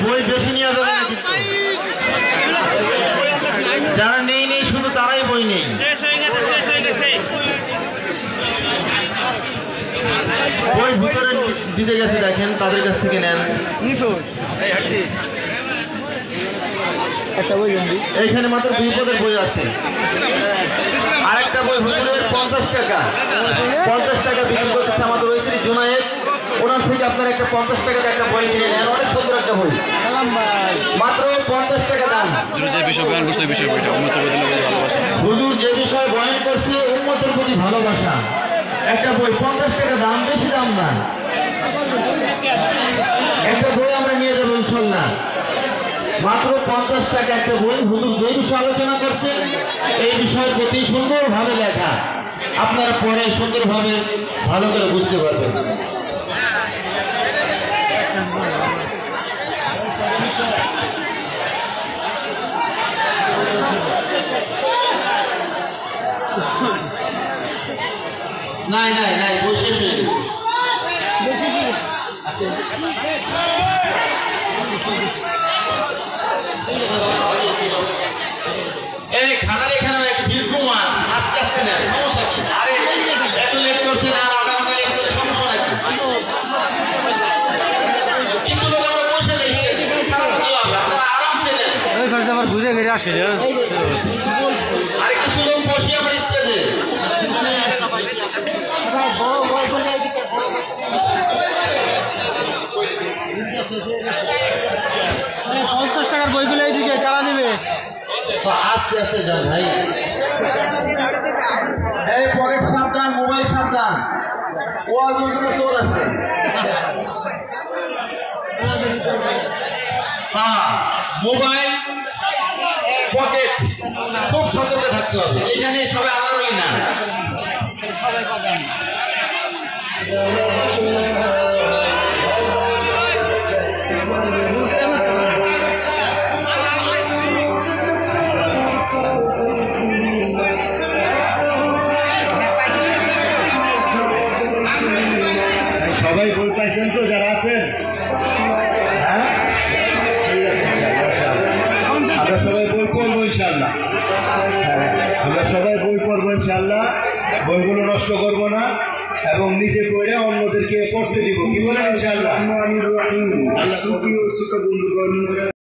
বই বেশি নিয়ে যাবে না, যারা নেই নেই শুধু তারাই বই নেই। বই ভিতরে দিতে গেছে, দেখেন তাদের কাছ থেকে নেন। এইখানে মাত্র 2 পদের বই আছে। আরেকটা বই হুজুরের 50 টাকা, 50 টাকা বিক্রি করতেছে আমাদের ওই শ্রী জুনায়েদ, ওনার থেকে আপনার একটা 50 টাকাতে একটা বই কিনে নেন। অনেক সুন্দর একটা বই, মাত্র 50 টাকা দাম। হুজুর যে বিষয় বয়ান করছে উম্মতের প্রতি ভালোবাসা, একটা বই 50 টাকা দাম, বেশি দাম না। একটা বই আমরা নিয়ে যাবো ইনশাল্লাহ, মাত্র 50 টাকা একটা বই। হুজুর যে বিষয়ে আলোচনা করছেন এই বিষয়ের প্রতি সুন্দরভাবে লেখা, আপনারা পরে সুন্দরভাবে ভালো করে বুঝতে পারবেন। নাই নাই নাই, বই শেষ হয়ে গেছে। এই খানার এখানে একটা বিরকুমান আস্তে আস্তে নেন, সমস্যা কি? আরে এত লেট করছে না, আধা ঘন্টা লেট করে সমস্যা নাকি? কিছু লোক আমরা বসে নেই, আপনারা আরামসে নেন। আমার ঘুরে ঘুরে আসে, আরে কিছু লোক বসে আমার স্টেজে। টাকার বইগুলো এইদিকে কারা নেবে? আস্তে আস্তে যান ভাই, এই পকেট সাবধান, মোবাইল সাবধান, ওয়াজগুলো চোর আছে। হ্যাঁ, মোবাইল পকেট খুব সতর্ক থাকতে হবে। এখানে সবাই আলাদা না। সবাই বই পাইছেন তো যারা আছেন? হ্যাঁ, ঠিক আছে, আমরা সবাই বই পড়বো ইনশাল্লাহ। আমরা সবাই বই পড়বো ইনশাল্লাহ, বইগুলো নষ্ট করব না এবং নিজে পড়ে অন্যদেরকে পড়তে দিব। কি বলেন ইনশাল্লাহ?